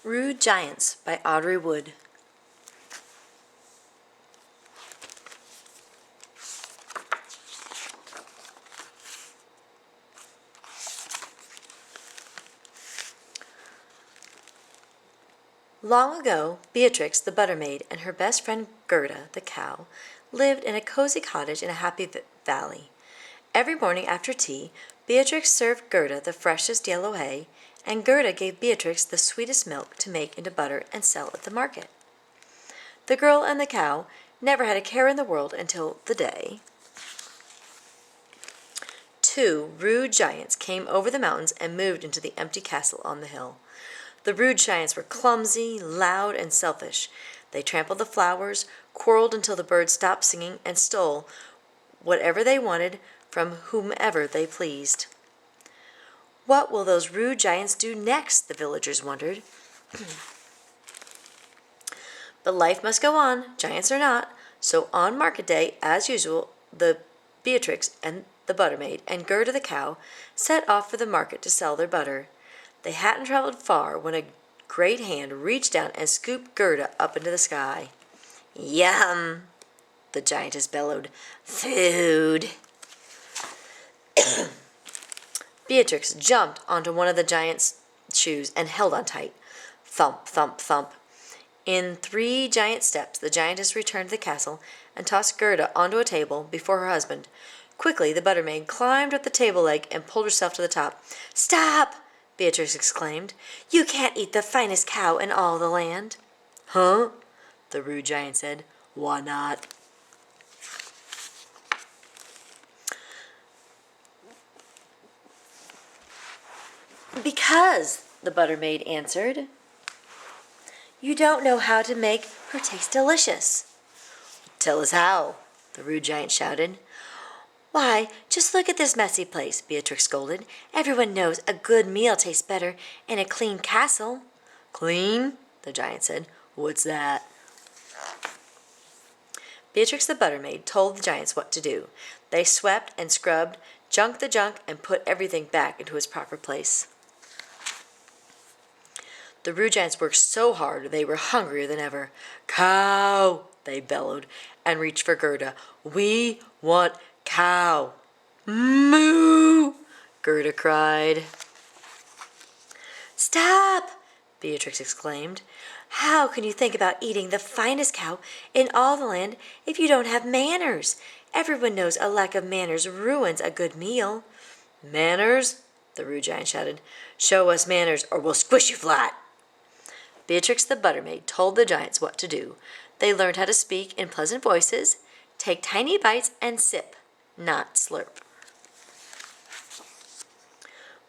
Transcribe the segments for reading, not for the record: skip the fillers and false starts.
Rude Giants by Audrey Wood. Long ago, Beatrix the butter maid and her best friend Gerda the cow lived in a cozy cottage in a happy valley. Every morning after tea, Beatrix served Gerda the freshest yellow hay, and Gerda gave Beatrix the sweetest milk to make into butter and sell at the market. The girl and the cow never had a care in the world until the day two rude giants came over the mountains and moved into the empty castle on the hill. The rude giants were clumsy, loud, and selfish. They trampled the flowers, quarreled until the birds stopped singing, and stole whatever they wanted from whomever they pleased. What will those rude giants do next? The villagers wondered. But life must go on, giants or not, so on market day, as usual, the Beatrix and the butter maid and Gerda the cow set off for the market to sell their butter. They hadn't traveled far when a great hand reached down and scooped Gerda up into the sky. "Yum!" the giantess bellowed. "Food!" Beatrix jumped onto one of the giant's shoes and held on tight. Thump, thump, thump. In 3 giant steps, the giantess returned to the castle and tossed Gerda onto a table before her husband. Quickly, the butter maid climbed up the table leg and pulled herself to the top. "Stop!" Beatrix exclaimed. "You can't eat the finest cow in all the land." "Huh?" the rude giant said. "Why not?" "Because," the butter maid answered, "you don't know how to make her taste delicious." "Tell us how," the rude giant shouted. "Why, just look at this messy place," Beatrix scolded. "Everyone knows a good meal tastes better in a clean castle." "Clean?" the giant said. "What's that?" Beatrix the butter maid told the giants what to do. They swept and scrubbed, junked the junk, and put everything back into its proper place. The rude giants worked so hard they were hungrier than ever. "Cow!" they bellowed, and reached for Gerda. "We want cow!" "Moo!" Gerda cried. "Stop!" Beatrix exclaimed. "How can you think about eating the finest cow in all the land if you don't have manners? Everyone knows a lack of manners ruins a good meal." "Manners?" the rude giant shouted. "Show us manners or we'll squish you flat." Beatrix the butter maid told the giants what to do. They learned how to speak in pleasant voices, take tiny bites, and sip, not slurp.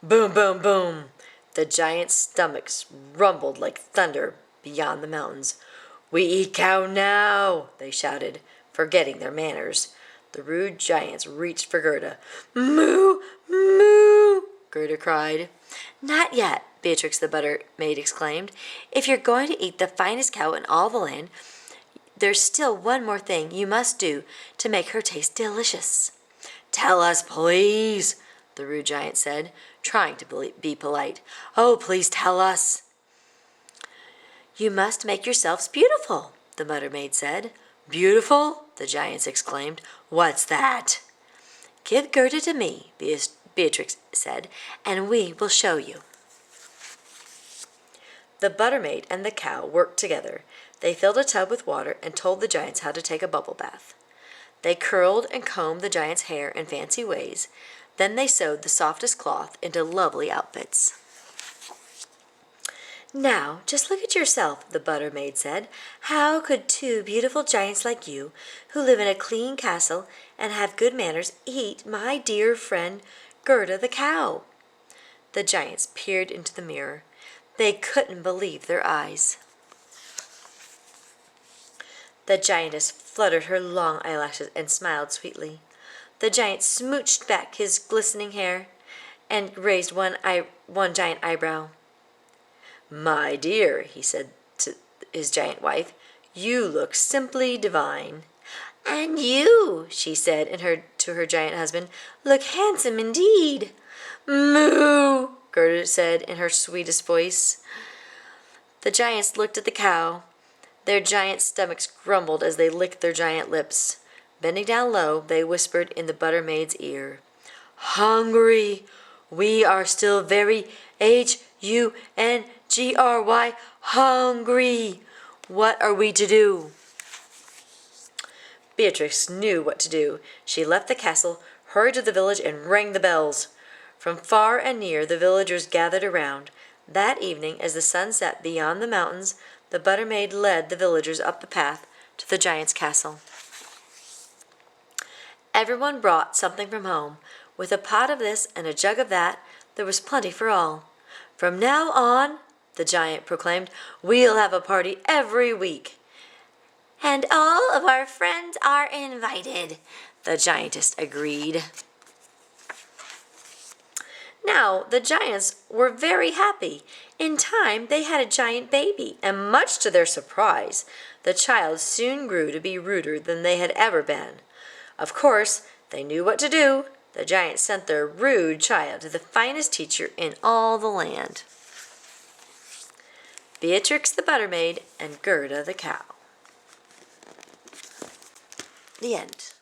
Boom, boom, boom! The giants' stomachs rumbled like thunder beyond the mountains. "We eat cow now!" they shouted, forgetting their manners. The rude giants reached for Gerda. "Moo! Moo!" Gerda cried. "Not yet!" Beatrix the butter maid exclaimed. "If you're going to eat the finest cow in all the land, there's still one more thing you must do to make her taste delicious." "Tell us, please," the rude giant said, trying to be polite. "Oh, please tell us." "You must make yourselves beautiful," the butter maid said. "Beautiful?" the giants exclaimed. "What's that?" "Give Gerda to me," Beatrix said, "and we will show you." The butter maid and the cow worked together. They filled a tub with water and told the giants how to take a bubble bath. They curled and combed the giants' hair in fancy ways. Then they sewed the softest cloth into lovely outfits. "Now, just look at yourself," the butter maid said. "How could 2 beautiful giants like you, who live in a clean castle and have good manners, eat my dear friend Gerda the cow?" The giants peered into the mirror. They couldn't believe their eyes. The giantess fluttered her long eyelashes and smiled sweetly. The giant smooched back his glistening hair and raised one giant eyebrow. "My dear," he said to his giant wife, "you look simply divine." "And you," she said to her giant husband, "look handsome indeed." "Moo!" Gerda said in her sweetest voice. The giants looked at the cow. Their giant stomachs grumbled as they licked their giant lips. Bending down low, they whispered in the butter maid's ear, "Hungry! We are still very Hungry! Hungry! What are we to do?" Beatrix knew what to do. She left the castle, hurried to the village, and rang the bells. From far and near the villagers gathered around. That evening, as the sun set beyond the mountains, the butter maid led the villagers up the path to the giant's castle. Everyone brought something from home. With a pot of this and a jug of that, there was plenty for all. "From now on," the giant proclaimed, "we'll have a party every week." "And all of our friends are invited," the giantess agreed. Now, the giants were very happy. In time, they had a giant baby, and much to their surprise, the child soon grew to be ruder than they had ever been. Of course, they knew what to do. The giants sent their rude child to the finest teacher in all the land, Beatrix the butter maid and Gerda the cow. The end.